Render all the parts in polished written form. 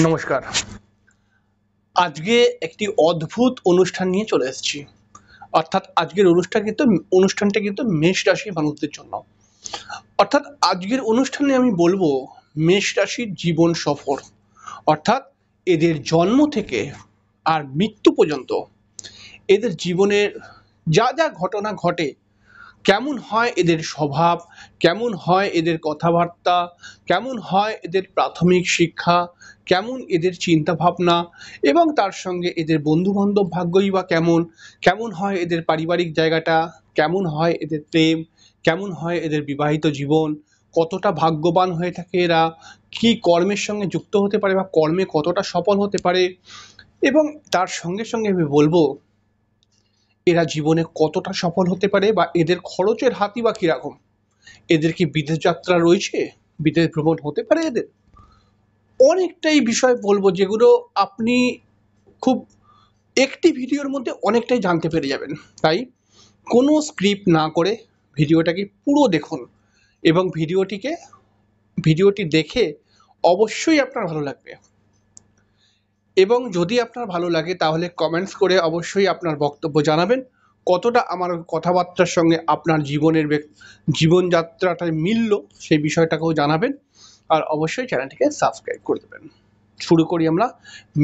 নমস্কার। আজকে একটি অদ্ভুত অনুষ্ঠান নিয়ে চলে এসেছি। অর্থাৎ আজকের অনুষ্ঠানটা কিন্তু মেষ রাশির মানুষদের জন্য। অর্থাৎ আজকের অনুষ্ঠানে আমি বলবো মেষ রাশির জীবন সফর। অর্থাৎ এদের জন্ম থেকে আর মৃত্যু পর্যন্ত এদের জীবনের যা যা ঘটনা ঘটে, কেমন হয় এদের স্বভাব, কেমন হয় এদের কথাবার্তা, কেমন হয় এদের প্রাথমিক শিক্ষা, কেমন এদের চিন্তাভাবনা এবং তার সঙ্গে এদের বন্ধুবান্ধব ভাগ্যই বা কেমন, কেমন হয় এদের পারিবারিক জায়গাটা, কেমন হয় এদের প্রেম, কেমন হয় এদের বিবাহিত জীবন, কতটা ভাগ্যবান হয়ে থাকে এরা, কি কর্মের সঙ্গে যুক্ত হতে পারে বা কর্মে কতটা সফল হতে পারে এবং তার সঙ্গে সঙ্গে আমি বলবো এরা জীবনে কতটা সফল হতে পারে বা এদের খরচের হাতই বা কিরকম, এদের কি বিদেশ যাত্রা রয়েছে, বিদেশ ভ্রমণ হতে পারে এদের, অনেকটাই বিষয় বলবো যেগুলো আপনি খুব একটি ভিডিওর মধ্যে অনেকটাই জানতে পেরে যাবেন। তাই কোনো স্ক্রিপ্ট না করে ভিডিওটাকে পুরো দেখুন এবং ভিডিওটি দেখে অবশ্যই আপনার ভালো লাগবে এবং যদি আপনার ভালো লাগে তাহলে কমেন্টস করে অবশ্যই আপনার বক্তব্য জানাবেন, কতটা আমার কথাবার্তার সঙ্গে আপনার জীবনযাত্রাটায় মিলল সেই বিষয়টাকেও জানাবেন আর অবশ্যই চ্যানেলটিকে সাবস্ক্রাইব করে দেবেন। শুরু করি আমরা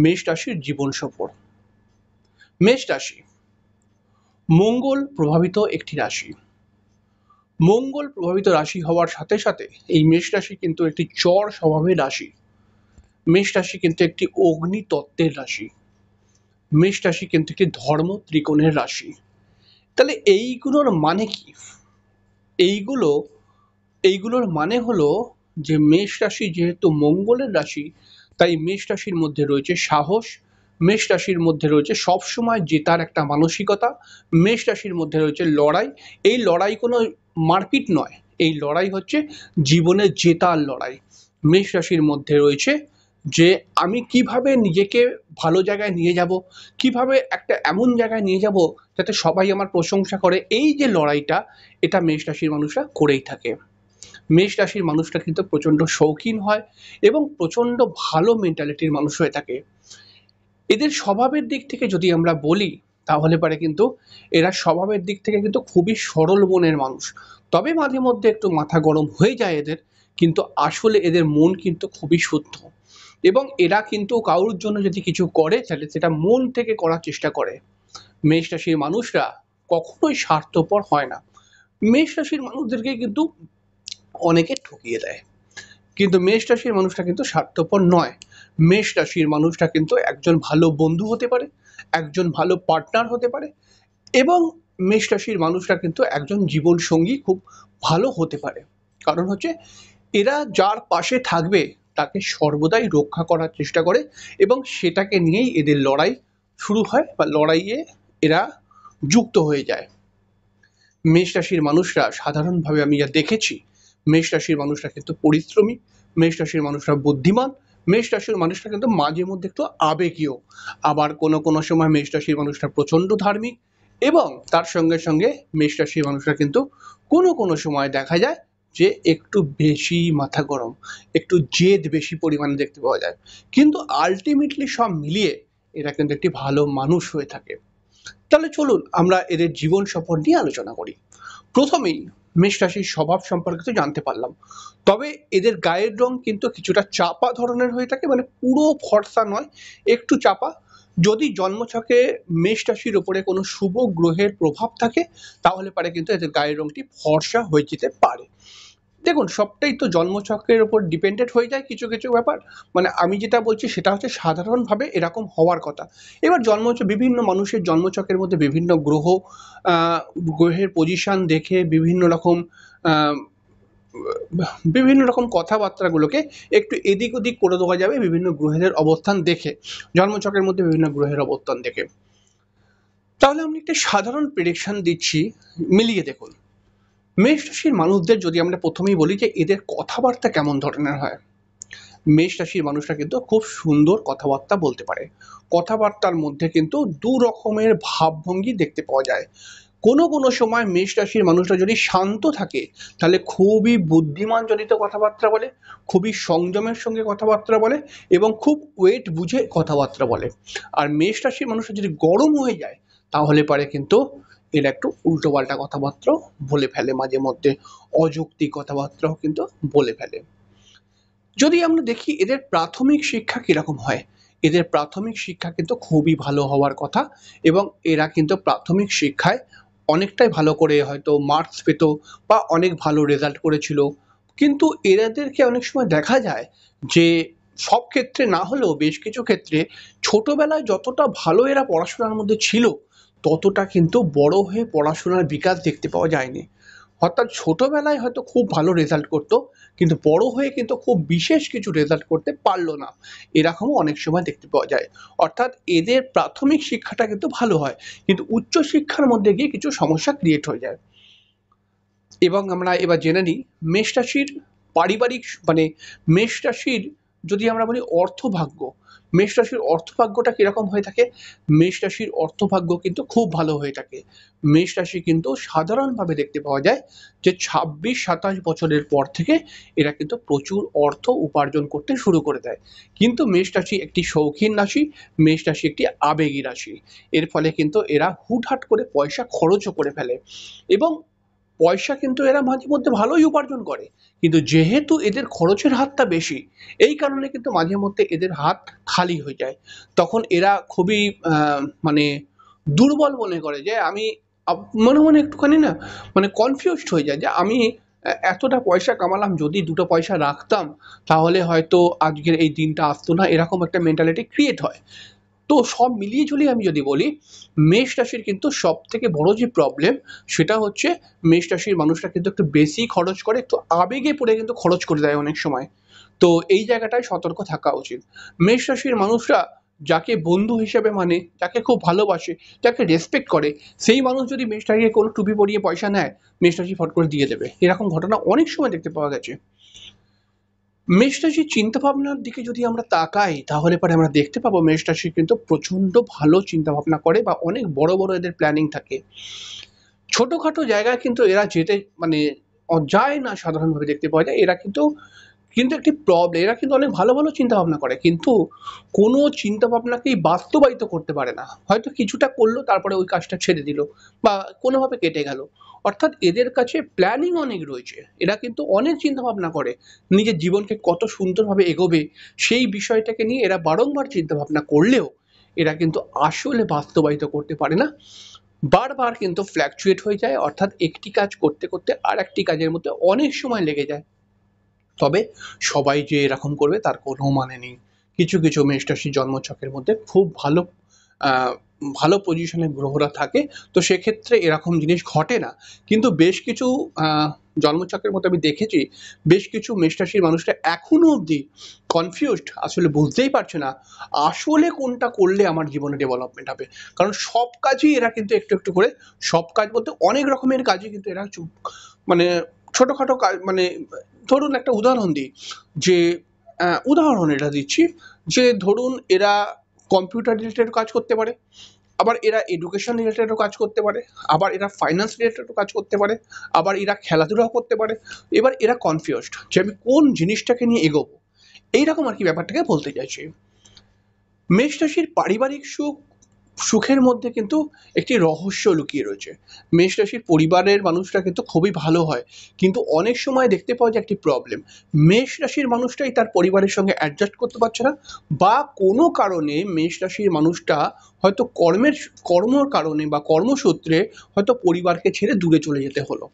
মেষ রাশির জীবন সফর। মেষ রাশি মঙ্গল প্রভাবিত একটি রাশি। মঙ্গল প্রভাবিত রাশি হওয়ার সাথে সাথে এই মেষ রাশি কিন্তু একটি চর স্বভাবের রাশি। মেষ রাশি কিন্তু একটি অগ্নি তত্ত্বের রাশি। মেষ রাশি কিন্তু একটি ধর্ম ত্রিকোণের রাশি। তাহলে এইগুলোর মানে কি? এইগুলো এইগুলোর মানে হলো যে মেষ রাশি যেহেতু মঙ্গলের রাশি, তাই মেষ রাশির মধ্যে রয়েছে সাহস, মেষ রাশির মধ্যে রয়েছে সবসময় জেতার একটা মানসিকতা, মেষ রাশির মধ্যে রয়েছে লড়াই। এই লড়াই কোনো মারপিট নয়, এই লড়াই হচ্ছে জীবনে জেতার লড়াই। মেষ রাশির মধ্যে রয়েছে যে আমি কিভাবে নিজেকে ভালো জায়গায় নিয়ে যাব, কিভাবে একটা এমন জায়গায় নিয়ে যাব যাতে সবাই আমার প্রশংসা করে, এই যে লড়াইটা এটা মেষ রাশির মানুষরা করেই থাকে। মেষ রাশির মানুষরা কিন্তু প্রচণ্ড শৌখিন হয় এবং প্রচণ্ড ভালো মেন্টালিটির মানুষ হয়ে থাকে। এদের স্বভাবের দিক থেকে যদি আমরা বলি তাহলে পারে কিন্তু এরা স্বভাবের দিক থেকে কিন্তু খুবই সরল মনের মানুষ। তবে মাঝে মধ্যে একটু মাথা গরম হয়ে যায় এদের, কিন্তু আসলে এদের মন কিন্তু খুবই শুদ্ধ এবং এরা কিন্তু কারোর জন্য যদি কিছু করে তাহলে সেটা মন থেকে করার চেষ্টা করে। মেষ রাশির মানুষরা কখনোই স্বার্থপর হয় না। মেষ রাশির মানুষদেরকে কিন্তু অনেকে ঠকিয়ে দেয়, কিন্তু মেষ রাশির মানুষটা কিন্তু স্বার্থপর নয়। মেষ রাশির মানুষটা কিন্তু একজন ভালো বন্ধু হতে পারে, একজন ভালো পার্টনার হতে পারে এবং মেষ রাশির মানুষরা কিন্তু একজন জীবন সঙ্গী খুব ভালো হতে পারে। কারণ হচ্ছে এরা যার পাশে থাকবে তাকে সর্বদাই রক্ষা করার চেষ্টা করে এবং সেটাকে নিয়েই এদের লড়াই শুরু হয় বা লড়াইয়ে এরা যুক্ত হয়ে যায়। মেষ রাশির মানুষরা সাধারণভাবে আমি যা দেখেছি, মেষ রাশির মানুষরা কিন্তু পরিশ্রমী, মেষ রাশির মানুষরা বুদ্ধিমান, মেষ রাশির মানুষরা কিন্তু মাঝে মধ্যে একটু আবেগীয়, আবার কোনো কোনো সময় মেষ রাশির মানুষরা প্রচণ্ড ধার্মিক এবং তার সঙ্গে সঙ্গে মেষ রাশির মানুষরা কিন্তু কোনো কোনো সময় দেখা যায় যে একটু বেশি মাথা গরম, একটু জেদ বেশি পরিমাণে দেখতে পাওয়া যায়, কিন্তু আলটিমেটলি সব মিলিয়ে এরা কিন্তু একটি ভালো মানুষ হয়ে থাকে। তাহলে চলুন আমরা এদের জীবন সফর নিয়ে আলোচনা করি। প্রথমেই মেষ রাশির স্বভাব সম্পর্কে তো জানতে পারলাম, তবে এদের গায়ের রং কিন্তু কিছুটা চাপা ধরনের হয়ে থাকে, মানে পুরো ফর্সা নয়, একটু চাপা। যদি জন্মছকে মেষ রাশির উপরে কোনো শুভ গ্রহের প্রভাব থাকে তাহলে পারে কিন্তু এদের গায়ের রংটি ফর্সা হয়ে যেতে পারে। দেখুন সবটাই তো জন্মছকের উপর ডিপেন্ডেন্ট হয়ে যায় কিছু কিছু ব্যাপার, মানে আমি যেটা বলছি সেটা হচ্ছে সাধারণভাবে এরকম হওয়ার কথা। এবার বিভিন্ন মানুষের জন্মছকের মধ্যে বিভিন্ন গ্রহ, আহ, গ্রহের পজিশন দেখে আহ, বিভিন্ন রকম কথাবার্তাগুলোকে একটু এদিক ওদিক করে দেওয়া যাবে বিভিন্ন গ্রহের অবস্থান দেখে, জন্মছকের মধ্যে বিভিন্ন গ্রহের অবস্থান দেখে। তাহলে আমি একটা সাধারণ প্রেডিকশন দিচ্ছি, মিলিয়ে দেখুন। মেষ রাশির মানুষদের যদি আমরা প্রথমেই বলি যে এদের কথাবার্তা কেমন ধরনের হয়, মেষ রাশির মানুষরা কিন্তু খুব সুন্দর কথাবার্তা বলতে পারে। কথাবার্তার মধ্যে কিন্তু দু রকমের ভাবভঙ্গি দেখতে পাওয়া যায়। কোনো কোনো সময় মেষ রাশির মানুষরা যদি শান্ত থাকে তাহলে খুবই বুদ্ধিমান জনিত কথাবার্তা বলে, খুবই সংযমের সঙ্গে কথাবার্তা বলে এবং খুব ওয়েট বুঝে কথাবার্তা বলে। আর মেষ রাশির মানুষরা যদি গরম হয়ে যায় তাহলে পারে কিন্তু এরা একটু উল্টোপাল্টা কথাবার্তাও বলে ফেলে, মাঝে মধ্যে অযৌক্তিক কথাবার্তাও কিন্তু বলে ফেলে। যদি আমরা দেখি এদের প্রাথমিক শিক্ষা কিরকম হয়, এদের প্রাথমিক শিক্ষা কিন্তু খুবই ভালো হওয়ার কথা এবং এরা কিন্তু প্রাথমিক শিক্ষায় অনেকটাই ভালো করে হয়তো মার্কস পেত বা অনেক ভালো রেজাল্ট করেছিল। কিন্তু এরাদেরকে অনেক সময় দেখা যায় যে সব ক্ষেত্রে না হলেও বেশ কিছু ক্ষেত্রে ছোটবেলায় যতটা ভালো এরা পড়াশোনার মধ্যে ছিল ততটা কিন্তু বড় হয়ে পড়াশোনার বিকাশ দেখতে পাওয়া যায়নি। অর্থাৎ ছোটবেলায় হয়তো খুব ভালো রেজাল্ট করতো কিন্তু বড় হয়ে কিন্তু খুব বিশেষ কিছু রেজাল্ট করতে পারলো না, এরকমও অনেক সময় দেখতে পাওয়া যায়। অর্থাৎ এদের প্রাথমিক শিক্ষাটা কিন্তু ভালো হয় কিন্তু উচ্চ শিক্ষার মধ্যে গিয়ে কিছু সমস্যা ক্রিয়েট হয়ে যায়। এবং আমরা এবার জেনে নিই মেষ রাশির পারিবারিক মানে মেষ রাশির যদি আমরা বলি অর্থভাগ্য, মেষ রাশির অর্থভাগ্যটা কিরকম হয়ে থাকে। মেষ রাশির অর্থভাগ্য কিন্তু খুব ভালো হয়ে থাকে। মেষ রাশি কিন্তু সাধারণভাবে দেখতে পাওয়া যায় যে ২৬-২৭ বছরের পর থেকে এরা কিন্তু প্রচুর অর্থ উপার্জন করতে শুরু করে দেয়। কিন্তু মেষ রাশি একটি শৌখিন রাশি, মেষ রাশি একটি আবেগী রাশি। এর ফলে কিন্তু এরা হুটহাট করে পয়সা খরচও করে ফেলে এবং পয়সা কিন্তু এরা মাঝে মধ্যে ভালোই উপার্জন করে কিন্তু যেহেতু এদের খরচের হাতটা বেশি এই কারণে কিন্তু মাঝে মধ্যে এদের হাত খালি হয়ে যায়। তখন এরা খুবই মানে দুর্বল মনে করে যে আমি মনে মনে একটুখানি না মানে কনফিউজড হয়ে যায় যে আমি এতটা পয়সা কামালাম, যদি দুটো পয়সা রাখতাম তাহলে হয়তো আজকের এই দিনটা আসতো না, এরকম একটা মেন্টালিটি ক্রিয়েট হয়। তো সব মিলিয়ে ঝুলিয়ে আমি যদি বলি মেষ রাশির কিন্তু সব থেকে বড় যে প্রবলেম সেটা হচ্ছে মেষ রাশির মানুষরা কিন্তু একটু বেশি খরচ করে, একটু আবেগে পড়ে কিন্তু খরচ করে দেয় অনেক সময়। তো এই জায়গাটায় সতর্ক থাকা উচিত। মেষ রাশির মানুষরা যাকে বন্ধু হিসেবে মানে, যাকে খুব ভালোবাসে, যাকে রেসপেক্ট করে সেই মানুষ যদি মেষ রাশিকে কোনো টুপি পরিয়ে পয়সা নেয় মেষ রাশি ফট করে দিয়ে দেবে, এরকম ঘটনা অনেক সময় দেখতে পাওয়া গেছে। মেষ রাশির চিন্তাভাবনার দিকে যদি আমরা তাকাই তাহলে পরে আমরা দেখতে পাবো মেষ রাশি কিন্তু প্রচন্ড ভালো চিন্তাভাবনা করে বা অনেক বড় বড় এদের প্ল্যানিং থাকে। ছোটখাটো জায়গায় কিন্তু এরা যেতে মানে যায় না, সাধারণভাবে দেখতে পাওয়া যায় এরা কিন্তু কিন্তু একটি প্রবলেম, এরা কিন্তু অনেক ভালো ভালো চিন্তা ভাবনা করে কিন্তু কোনো চিন্তা ভাবনাকেই বাস্তবায়িত করতে পারে না, হয়তো কিছুটা করলো তারপরে ওই কাজটা ছেড়ে দিল বা কোনোভাবে কেটে গেল। অর্থাৎ এদের কাছে প্ল্যানিং অনেক রয়েছে, এরা কিন্তু অনেক চিন্তা ভাবনা করে নিজের জীবনকে কত সুন্দরভাবে এগোবে সেই বিষয়টাকে নিয়ে এরা বারংবার চিন্তা ভাবনা করলেও এরা কিন্তু আসলে বাস্তবায়িত করতে পারে না। বারবার কিন্তু ফ্ল্যাকচুয়েট হয়ে যায়, অর্থাৎ একটি কাজ করতে করতে আর একটি কাজের মধ্যে অনেক সময় লেগে যায়। তবে সবাই যে এরকম করবে তার কোনো মানে নেই। কিছু কিছু মেষ রাশির জন্মছকের মধ্যে খুব ভালো আহ, ভালো পজিশনে গ্রহরা থাকে, তো সেক্ষেত্রে এরকম জিনিস ঘটে না। কিন্তু বেশ কিছু জন্মছকের মধ্যে আমি দেখেছি বেশ কিছু মেষ রাশির মানুষরা এখনো অবধি কনফিউজড, আসলে বুঝতেই পারছে না আসলে কোনটা করলে আমার জীবনে ডেভেলপমেন্ট হবে। কারণ সব কাজই এরা কিন্তু একটু একটু করে, সব কাজ বলতে অনেক রকমের কাজই কিন্তু এরা মানে ছোটখাটো কাজ মানে ধরুন একটা উদাহরণ দিই যে উদাহরণ এটা দিচ্ছি যে ধরুন এরা কম্পিউটার রিলেটেড কাজ করতে পারে, আবার এরা এডুকেশন রিলেটেডও কাজ করতে পারে, আবার এরা ফাইন্যান্স রিলেটেডও কাজ করতে পারে, আবার এরা খেলাধুলাও করতে পারে। এবার এরা কনফিউজড যে আমি কোন জিনিসটাকে নিয়ে এগোবো, এইরকম আর কি ব্যাপারটাকে বলতে চাইছি। মেষ রাশির পারিবারিক সুখের মধ্যে কিন্তু একটি রহস্য লুকিয়ে রয়েছে। মেষ রাশির পরিবারের মানুষরা কিন্তু খুবই ভালো হয় কিন্তু অনেক সময় দেখতে পাওয়া যায় একটি প্রবলেম, মেষ রাশির মানুষটাই তার পরিবারের সঙ্গে অ্যাডজাস্ট করতে পারছে না বা কোনো কারণে মেষ রাশির মানুষটা হয়তো কর্মর কারণে বা কর্মসূত্রে হয়তো পরিবারকে ছেড়ে দূরে চলে যেতে হলো।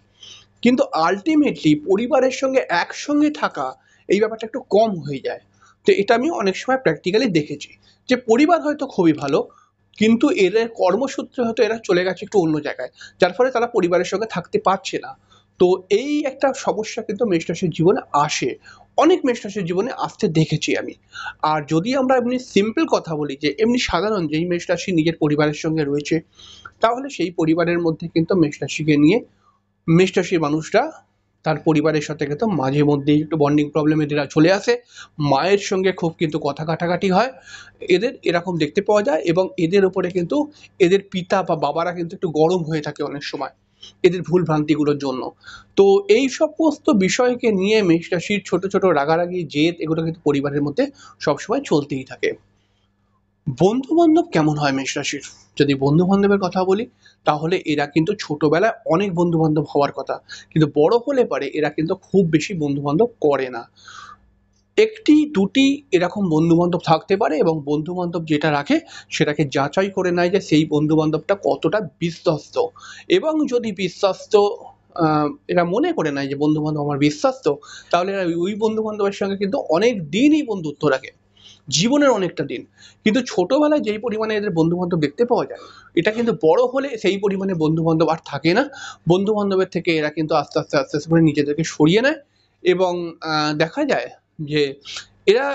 কিন্তু আলটিমেটলি পরিবারের সঙ্গে একসঙ্গে থাকা এই ব্যাপারটা একটু কম হয়ে যায়। তো এটা আমি অনেক সময় প্র্যাকটিক্যালি দেখেছি যে পরিবার হয়তো খুবই ভালো কিন্তু এদের কর্মসূত্রে হয়তো এরা চলে গেছে একটু অন্য জায়গায়, যার ফলে তারা পরিবারের সঙ্গে থাকতে পারছে না। তো এই একটা সমস্যা কিন্তু মেষ রাশির জীবনে আসে, অনেক মেষ রাশির জীবনে আসতে দেখেছি আমি। আর যদি আমরা এমনি সিম্পল কথা বলি যে এমনি সাধারণ যেই মেষ রাশি নিজের পরিবারের সঙ্গে রয়েছে তাহলে সেই পরিবারের মধ্যে কিন্তু মেষ রাশিকে নিয়ে মেষ রাশির মানুষরা তার পরিবারের সাথে কিন্তু মাঝে মধ্যেই একটু বন্ডিং প্রবলেম এদের চলে আসে, মায়ের সঙ্গে খুব কিন্তু কথা কাটাকাটি হয় এদের, এরকম দেখতে পাওয়া যায়। এবং এদের ওপরে কিন্তু এদের পিতা বা বাবারা কিন্তু একটু গরম হয়ে থাকে অনেক সময় এদের ভুল ভ্রান্তিগুলোর জন্য। তো এই সমস্ত বিষয়কে নিয়ে মেষ রাশির ছোট ছোট রাগারাগি জেদ এগুলো কিন্তু পরিবারের মধ্যে সবসময় চলতেই থাকে। বন্ধু বান্ধব কেমন হয় মেষ রাশির? যদি বন্ধু বান্ধবের কথা বলি, তাহলে এরা কিন্তু ছোটবেলায় অনেক বন্ধু বান্ধব হওয়ার কথা, কিন্তু বড় হলে পারে এরা কিন্তু খুব বেশি বন্ধু বান্ধব করে না। একটি দুটি এরকম বন্ধু বান্ধব থাকতে পারে, এবং বন্ধু বান্ধব যেটা রাখে সেটাকে যাচাই করে নেয় যে সেই বন্ধু বান্ধবটা কতটা বিশ্বস্ত। এবং যদি বিশ্বস্ত এরা মনে করে নেয় যে বন্ধু বান্ধব আমার বিশ্বস্ত, তাহলে এরা ওই বন্ধু বান্ধবের সঙ্গে কিন্তু অনেক দিনই বন্ধুত্ব রাখে, জীবনের অনেকটা দিন। কিন্তু ছোটবেলায় যেই পরিমাণে এদের বন্ধু বান্ধব দেখতে পাওয়া যায়, এটা কিন্তু বড় হলে সেই পরিমাণে বন্ধু বান্ধব আর থাকে না। বন্ধু বান্ধবের থেকে এরা কিন্তু আস্তে আস্তে আস্তে আস্তে করে নিজেদেরকে সরিয়ে নেয়। এবং দেখা যায় যে এরা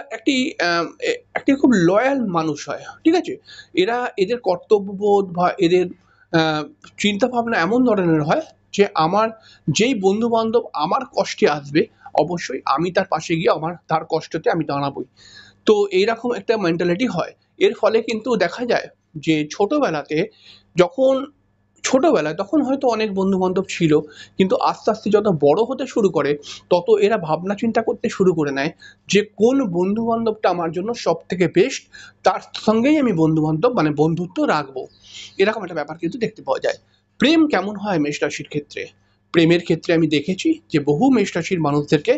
একটি খুব লয়াল মানুষ হয়, ঠিক আছে? এরা এদের কর্তব্যবোধ বা এদের আহ, চিন্তা ভাবনা এমন ধরনের হয় যে আমার যেই বন্ধু বান্ধব আমার কষ্টে আসবে, অবশ্যই আমি তার পাশে গিয়ে তার কষ্টতে আমি দাঁড়াবোই। তো এইরকম একটা মেন্টালিটি হয়। এর ফলে কিন্তু দেখা যায় যে যখন ছোটবেলায় তখন হয়তো অনেক বন্ধু বান্ধব ছিল, কিন্তু আস্তে আস্তে যত বড় হতে শুরু করে, তত এরা ভাবনা চিন্তা করতে শুরু করে নেয় যে কোন বন্ধু বান্ধবটা আমার জন্য সব থেকে বেস্ট, তার সঙ্গেই আমি বন্ধু বান্ধব মানে বন্ধুত্ব রাখবো। এরকম একটা ব্যাপার কিন্তু দেখতে পাওয়া যায়। প্রেম কেমন হয় মেষ রাশির ক্ষেত্রে? প্রেমের ক্ষেত্রে আমি দেখেছি যে বহু মেষ রাশির মানুষদেরকে,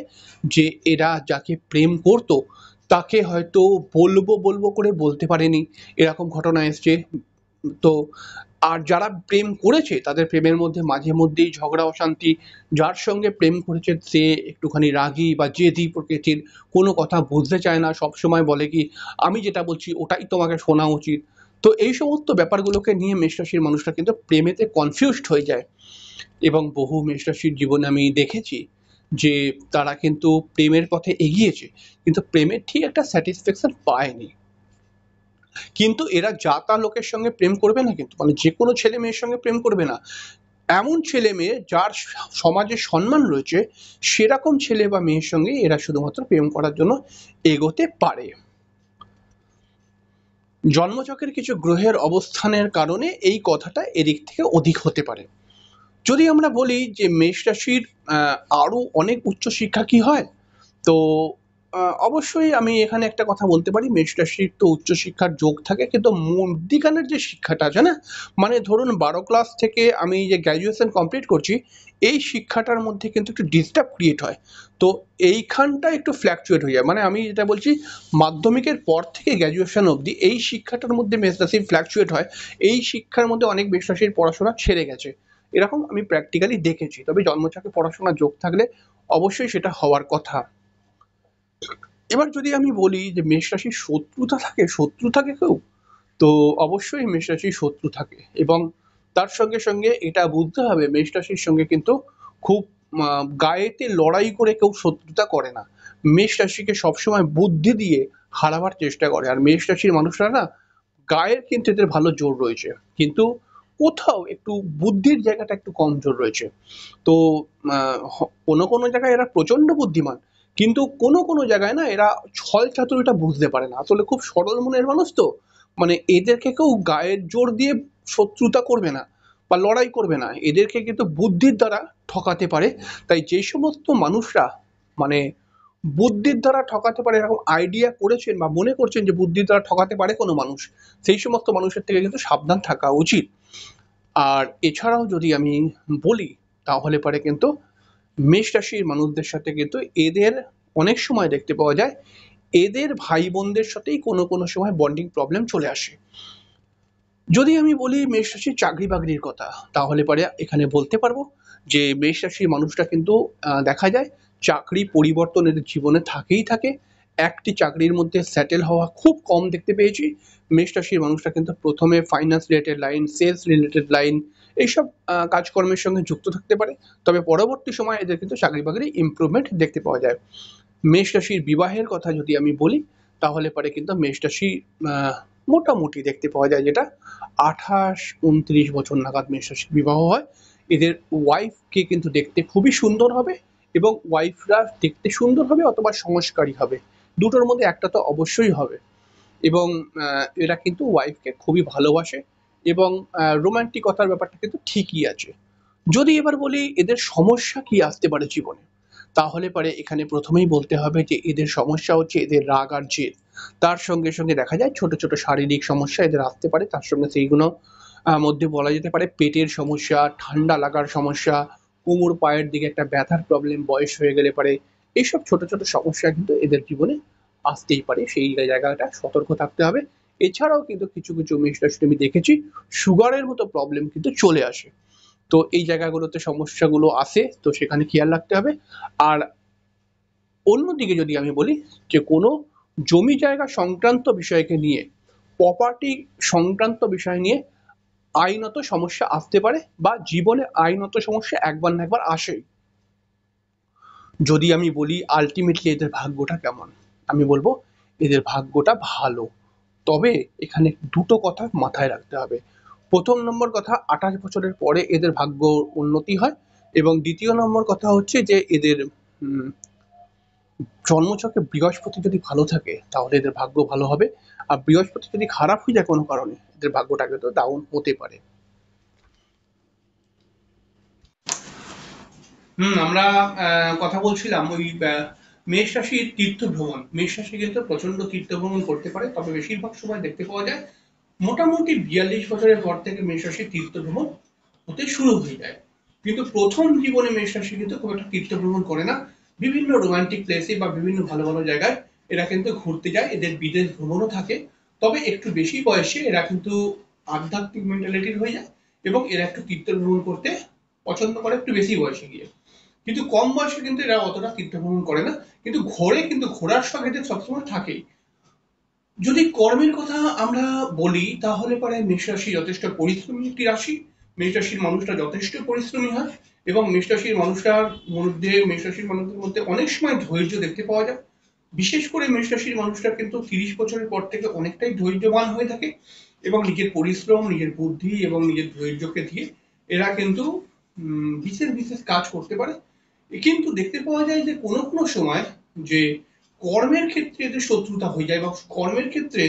যে এরা যাকে প্রেম করতো তাকে হয়তো বলবো বলবো করে বলতে পারেনি, এরকম ঘটনা এসছে। তো আর যারা প্রেম করেছে তাদের প্রেমের মধ্যে মাঝে মধ্যেই ঝগড়া অশান্তি, যার সঙ্গে প্রেম করেছে সে একটুখানি রাগী বা জেদি প্রকৃতির, কোনো কথা বুঝতে চায় না, সবসময় বলে কি আমি যেটা বলছি ওটাই তোমাকে শোনা উচিত। তো এই সমস্ত ব্যাপারগুলোকে নিয়ে মেষ রাশির মানুষরা কিন্তু প্রেমেতে কনফিউজড হয়ে যায়। এবং বহু মেষ রাশির জীবনে আমি দেখেছি যে তারা কিন্তু প্রেমের পথে এগিয়েছে, কিন্তু প্রেমের ঠিক একটা স্যাটিসফ্যাকশন পায়নি। কিন্তু এরা যা তা লোকের সঙ্গে প্রেম করবে না, কিন্তু মানে যে কোনো ছেলে মেয়ের সঙ্গে প্রেম করবে না। এমন ছেলে মেয়ে যার সমাজে সম্মান রয়েছে, সেরকম ছেলে বা মেয়ের সঙ্গে এরা শুধুমাত্র প্রেম করার জন্য এগোতে পারে। জন্মছকের কিছু গ্রহের অবস্থানের কারণে এই কথাটা এদিক থেকে অধিক হতে পারে। যদি আমরা বলি যে মেষ রাশির আরো অনেক উচ্চশিক্ষা কি হয়, তো অবশ্যই আমি এখানে একটা কথা বলতে পারি, মেষ রাশির তো উচ্চশিক্ষার যোগ থাকে, কিন্তু মধ্যিখানের যে শিক্ষাটা আছে না, মানে ধরুন 12 ক্লাস থেকে আমি যে গ্র্যাজুয়েশন কমপ্লিট করছি, এই শিক্ষাটার মধ্যে কিন্তু একটু ডিস্টার্ব ক্রিয়েট হয়। তো এইখানটা একটু ফ্ল্যাকচুয়েট হয়ে যায়, মানে আমি যেটা বলছি মাধ্যমিকের পর থেকে গ্র্যাজুয়েশন অবধি এই শিক্ষাটার মধ্যে মেষ রাশির ফ্ল্যাকচুয়েট হয়। এই শিক্ষার মধ্যে অনেক মেষ রাশির পড়াশোনা ছেড়ে গেছে, এরকম আমি প্র্যাকটিক্যালি দেখেছি। তবে জন্মছকে পড়াশোনার যোগ থাকলে অবশ্যই সেটা হওয়ার কথা। এবার যদি আমি বলি যে মেষ রাশির শত্রু থাকে কেউ, তো অবশ্যই মেষ রাশির শত্রু থাকে। এবং তার সঙ্গে সঙ্গে এটা বুঝতে হবে মেষ রাশির সঙ্গে কিন্তু খুব গায়েতে লড়াই করে কেউ শত্রুতা করে না। মেষ রাশিকে সবসময় বুদ্ধি দিয়ে হারাবার চেষ্টা করে। আর মেষ রাশির মানুষরা না, গায়ের কিন্তু এদের ভালো জোর রয়েছে, কিন্তু কোথাও একটু বুদ্ধির জায়গাটা একটু কম জোর রয়েছে। তো কোনো কোনো জায়গায় এরা প্রচন্ড বুদ্ধিমান, কিন্তু কোনো কোনো জায়গায় না এরা ছল চাতুরিটা বুঝতে পারে না। আসলে খুব সরল মনের মানুষ তো, মানে এদেরকে কেউ গায়ের জোর দিয়ে শত্রুতা করবে না বা লড়াই করবে না, এদেরকে কিন্তু বুদ্ধির দ্বারা ঠকাতে পারে। তাই যে সমস্ত মানুষরা মানে বুদ্ধির দ্বারা ঠকাতে পারে এরকম আইডিয়া করেছেন বা মনে করছেন যে বুদ্ধির দ্বারা ঠকাতে পারে কোনো মানুষ, সেই সমস্ত মানুষের থেকে কিন্তু সাবধান থাকা উচিত। আর এছাড়াও যদি আমি বলি, তাহলে পরে কিন্তু মেষ রাশির মানুষদের সাথে কিন্তু এদের অনেক সময় দেখতে পাওয়া যায় এদের ভাই বোনদের সাথেই কোনো কোনো সময় বন্ডিং প্রবলেম চলে আসে। যদি আমি বলি মেষ রাশির চাকরি বাকরির কথা, তাহলে পরে এখানে বলতে পারবো যে মেষ রাশির মানুষরা কিন্তু দেখা যায় চাকরি পরিবর্তন এদের জীবনে থাকেই থাকে। একটি চাকরির মধ্যে সেটেল হওয়া খুব কম দেখতে পেয়েছি। মেষ রাশির মানুষরা কিন্তু প্রথমে finance related line, sales related line, এইসব কাজকর্মের সঙ্গে যুক্ত থাকতে পারে। তবে পরবর্তী সময়ে এদের কিন্তু চাকরি বাকরি ইমপ্রুভমেন্ট দেখতে পাওয়া যায়। মেষ রাশির বিবাহের কথা যদি আমি বলি, তাহলে পরে কিন্তু মেষ রাশি মোটামুটি দেখতে পাওয়া যায় যেটা 28-29 বছর নাগাদ মেষ রাশির বিবাহ হয়। এদের ওয়াইফকে কিন্তু দেখতে খুবই সুন্দর হবে, এবং ওয়াইফরা দেখতে সুন্দর হবে অথবা সংস্কারী হবে, দুটোর মধ্যে একটা তো অবশ্যই হবে। এবং এরা কিন্তু ওয়াইফকে খুবই ভালোবাসে এবং রোমান্টিকতার ব্যাপারটা কিন্তু ঠিকই আছে। যদি এবার বলি এদের সমস্যা কি আসতে পারে জীবনে, তাহলে পরে এখানে প্রথমেই বলতে হবে যে এদের সমস্যা হচ্ছে এদের রাগ আর জেদ। তার সঙ্গে সঙ্গে দেখা যায় ছোট ছোট শারীরিক সমস্যা এদের আসতে পারে, তার সঙ্গে সেইগুলো মধ্যে বলা যেতে পারে পেটের সমস্যা, ঠান্ডা লাগার সমস্যা, কোমর পায়ের দিকে একটা ব্যথার প্রবলেম বয়স হয়ে গেলে পারে। এইসব ছোট ছোট সমস্যা কিন্তু এদের জীবনে আসতেই পারে, সেই জায়গাটা সতর্ক থাকতে হবে। এছাড়াও কিন্তু কিছু কিছু মেষরাশি আমি দেখেছি সুগারের মতো প্রবলেম কিন্তু চলে আসে। তো এই জায়গাগুলোতে সমস্যাগুলো আসে, তো সেখানে খেয়াল রাখতে হবে। আর অন্যদিকে যদি আমি বলি যে কোনো জমি জায়গা সংক্রান্ত বিষয়কে নিয়ে, প্রপার্টি সংক্রান্ত বিষয় নিয়ে আইনত সমস্যা আসতে পারে বা জীবনে আইনত সমস্যা একবার না একবার আসেই। যদি আমি বলি আলটিমেটলি এদের ভাগ্যটা কেমন, আমি বলবো এদের ভাগ্যটা ভালো। তবে এখানে দুটো কথা মাথায় রাখতে হবে। প্রথম নম্বর কথা, 28 বছরের পরে এদের ভাগ্য উন্নতি হয়। এবং দ্বিতীয় নম্বর কথা হচ্ছে যে এদের জন্মছকে বৃহস্পতি যদি ভালো থাকে তাহলে এদের ভাগ্য ভালো হবে। আর বৃহস্পতি যদি খারাপ হয়ে যায় কোনো কারণে, এদের ভাগ্যটা কিন্তু ডাউন হতে পারে। আমরা কথা বলছিলাম ওই মেষ রাশির তীর্থ ভ্রমণ। মেষ রাশি কিন্তু প্রচন্ড তীর্থ ভ্রমণ করতে পারে, তবে বেশিরভাগ সময় দেখতে পাওয়া যায় মোটামুটি 42 বছরের পর থেকে মেষ রাশির তীর্থ ভ্রমণ হতে শুরু হয়ে যায়। কিন্তু প্রথম জীবনে মেষ রাশি কিন্তু খুব একটা তীর্থ ভ্রমণ করে না। বিভিন্ন রোমান্টিক প্লেসে বা বিভিন্ন ভালো ভালো জায়গায় এরা কিন্তু ঘুরতে যায়, এদের বিদেশ ভ্রমণও থাকে। তবে একটু বেশি বয়সে এরা কিন্তু আধ্যাত্মিক মেন্টালিটির হয়ে যায় এবং এরা একটু তীর্থ ভ্রমণ করতে পছন্দ করে একটু বেশি বয়সে গিয়ে। কিন্তু কম বয়সে কিন্তু এরা অতটা তীর্থ ভ্রমণ করে না। কিন্তু ঘোরে, কিন্তু ঘোরার শখ এদের সবসময় থাকেই। যদি কর্মের কথা আমরা বলি তাহলে পরে মেষ রাশি যথেষ্ট পরিশ্রমী একটি রাশি। মেষ রাশির মানুষরা যথেষ্ট পরিশ্রমী হয় এবং মেষ রাশির মানুষদের মধ্যে অনেক সময় ধৈর্য দেখতে পাওয়া যায়। বিশেষ করে মেষ রাশির মানুষরা কিন্তু 30 বছরের পর থেকে অনেকটাই ধৈর্যবান হয়ে থাকে এবং নিজের পরিশ্রম, নিজের বুদ্ধি এবং নিজের ধৈর্যকে দিয়ে এরা কিন্তু বিশেষ বিশেষ কাজ করতে পারে। কিন্তু দেখতে পাওয়া যায় যে কোনো কোনো সময় যে কর্মের ক্ষেত্রে এদের শত্রুতা হয়ে যায় বা কর্মের ক্ষেত্রে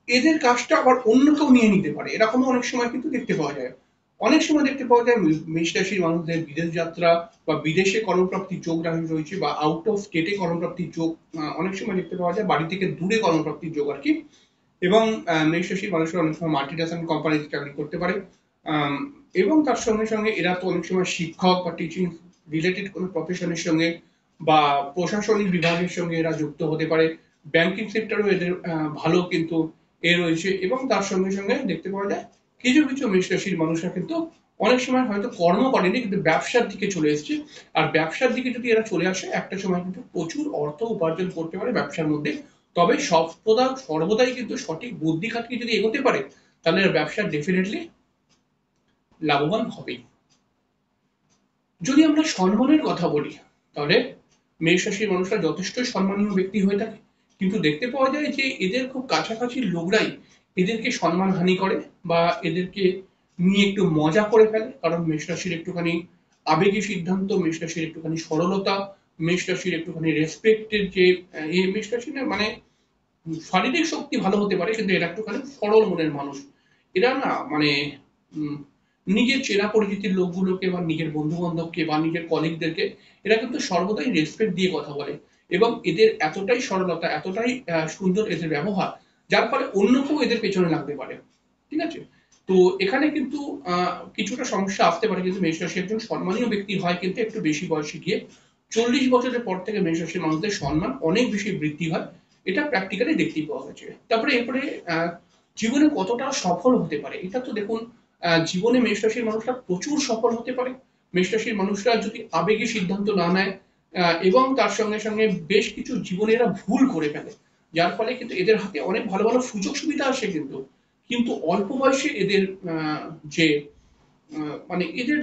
এদের কাজটা আবার অন্য কেউ নিয়ে নিতে পারে, এরকমও অনেক সময় কিন্তু দেখতে পাওয়া যায়। অনেক সময় দেখতে পাওয়া যায় মেষ রাশির মানুষদের বিদেশ যাত্রা বা বিদেশে কর্মপ্রাপ্তির যোগ রয়েছে বা আউট অফ স্টেটে কর্মপ্রাপ্তির যোগ অনেক সময় দেখতে পাওয়া যায়, বাড়ি থেকে দূরে কর্মপ্রাপ্তির যোগ আর কি। এবং মেষ রাশির মানুষরা অনেক সময় মাল্টিন্যাশনাল কোম্পানিতে চাকরি করতে পারে। আম, এবং তার সঙ্গে সঙ্গে এরা তো অনেক সময় শিক্ষক বা টিচিং রিলেটেড কোনো প্রফেশনের সঙ্গে বা প্রশাসনিক বিভাগের সঙ্গে এরা যুক্ত হতে পারে। ব্যাংকিং সেক্টরেও এদের ভালো কিন্তু রয়েছে। এবং তার সঙ্গে সঙ্গে দেখতে পাওয়া যায় কিছু কিছু মেষ রাশির মানুষরা কিন্তু অনেক সময় হয়তো কর্ম করেনি কিন্তু ব্যবসার দিকে চলে এসেছে। আর ব্যবসার দিকে যদি এরা চলে আসে একটা সময় কিন্তু প্রচুর অর্থ উপার্জন করতে পারে ব্যবসার মধ্যে। তবে সর্বদাই কিন্তু সঠিক বুদ্ধি খাটিয়ে যদি এগোতে পারে তাহলে এর ব্যবসা ডেফিনেটলি লাভবান হবেই। যদি আমরা সম্মানের কথা বলি তাহলে মেষ রাশির মানুষরা যথেষ্ট সম্মানীয় ব্যক্তি হয়ে থাকে। কিন্তু দেখতে পাওয়া যায় যে এদের খুব কাছাকাছি লোকরাই এদেরকে সম্মানহানি করে বা এদেরকে নিয়ে একটু মজা করে ফেলে। কারণ মেষ রাশির একটুখানি আবেগী সিদ্ধান্ত, মেষ রাশির একটুখানি সরলতা, মেষ রাশির একটুখানি রেসপেক্টের যে এই মেষ রাশি না মানে শারীরিক শক্তি ভালো হতে পারে কিন্তু এরা একটুখানি সরল মনের মানুষ। এরা না মানে উম, নিজের চেনা পরিচিতির লোকগুলোকে বা নিজের বন্ধু বান্ধবকে বা নিজের কলিগদেরকে এরা কিন্তু সর্বদাই রেসপেক্ট দিয়ে কথা বলে। এবং এদের এতটাই সরলতা, এতটাই সুন্দর এদের ব্যবহার, যার ফলে অন্য কেউ এদের পেছনে লাগতে পারে। ঠিক আছে? তো এখানে কিন্তু কিছুটা সমস্যা আসতে পারে, কিন্তু মেষ রাশি একজন সম্মানীয় ব্যক্তি হয় কিন্তু একটু বেশি বয়সে গিয়ে। 40 বছরের পর থেকে মেষ রাশির মানুষদের সম্মান অনেক বেশি বৃদ্ধি হয়, এটা প্র্যাকটিক্যালি দেখতেই পাওয়া গেছে। তারপরে এরপরে জীবনে কতটা সফল হতে পারে, এটা তো দেখুন জীবনে মেষ রাশির মানুষরা প্রচুর সফল হতে পারে। মেষ রাশির মানুষরা যদি আবেগী সিদ্ধান্ত না নেয় এবং তার সঙ্গে সঙ্গে বেশ কিছু জীবনে এরা ভুল করে ফেলে, যার ফলে কিন্তু এদের হাতে অনেক ভালো ভালো সুযোগ সুবিধা আসে কিন্তু কিন্তু অল্প বয়সে এদের যে মানে এদের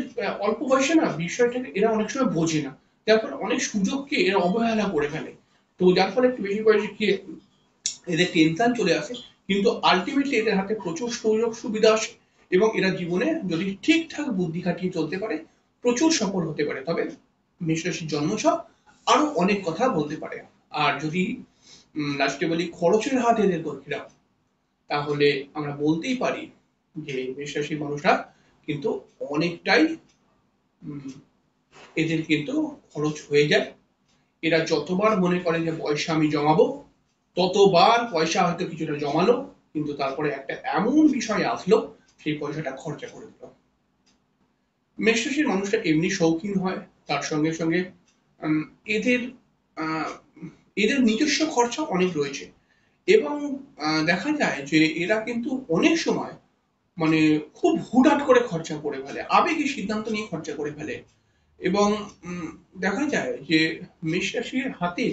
অল্প বয়সে না বিষয়টাকে এরা অনেক সময় বোঝে না, যার ফলে অনেক সুযোগকে এরা অবহেলা করে ফেলে। তো যার ফলে একটু বেশি বয়সে গিয়ে এদের টেনশন চলে আসে। কিন্তু আলটিমেটলি এদের হাতে প্রচুর সুযোগ সুবিধা আসে এবং এরা জীবনে যদি ঠিকঠাক বুদ্ধি খাটিয়ে চলতে পারে প্রচুর সফল হতে পারে। তবে মেষ রাশির জন্মছক আরো অনেক কথা বলতে পারে। আর যদি লাস্টে বলি খরচের হাত এদের কিরকম, তাহলে আমরা বলতেই পারি যে মেষ রাশির মানুষরা কিন্তু অনেকটাই এদের কিন্তু খরচ হয়ে যায়। এরা যতবার মনে করে যে পয়সা আমি জমাবো, ততবার পয়সা হয়তো কিছুটা জমালো, কিন্তু তারপরে একটা এমন বিষয় আসলো সেই পয়সাটা খরচা করে দিল। মেষ রাশির মানুষরা এমনি শৌখিন হয়, তার সঙ্গে সঙ্গে এদের আহ, এদের নিজস্ব খরচা অনেক রয়েছে, এবং দেখা যায় যে এরা কিন্তু অনেক সময় মানে খুব হুটহাট করে খরচা করে ফেলে, আবেগী সিদ্ধান্ত নিয়ে খরচা করে ফেলে। এবং দেখা যায় যে মেষ রাশির হাতে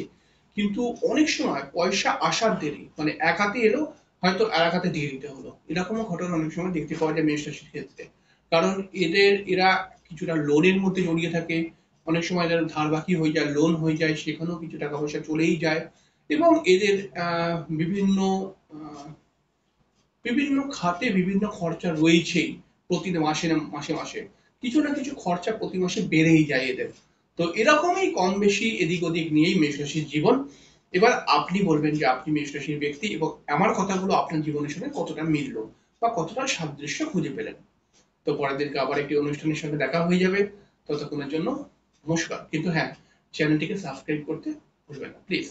কিন্তু অনেক সময় পয়সা আসার দেরি, মানে এক হাতে এলো হয়তো আর এক হাতে দিয়ে দিতে হলো, এরকমও ঘটনা অনেক সময় দেখতে পাওয়া যায় মেষ রাশির ক্ষেত্রে। কারণ এরা কিছুটা লোনের মধ্যে জড়িয়ে থাকে, অনেক সময় যারা ধার বাকি হয়ে যায়, লোন হয়ে যায়, সেখানেও কিছু টাকা পয়সা চলেই যায়। এবং এদের বিভিন্ন আহ, বিভিন্ন খাতে বিভিন্ন খরচা রয়েছেই, প্রতি মাসে মাসে মাসে কিছু না কিছু খরচা প্রতি মাসে বেড়েই যায় এদের। তো এরকমই কম বেশি এদিক ওদিক নিয়েই মেষ রাশির জীবন। এবার আপনি বলবেন যে আপনি মেষ রাশির ব্যক্তি এবং আমার কথাগুলো আপনার জীবনের সঙ্গে কতটা মিললো বা কতটা সাদৃশ্য খুঁজে পেলেন। তো পরের দিনকে আবার একটি অনুষ্ঠানের সঙ্গে দেখা হয়ে যাবে। ততক্ষণের জন্য নমস্কার, কিন্তু হ্যাঁ, চ্যানেলটিকে সাবস্ক্রাইব করতে ভুলবেন না প্লিজ।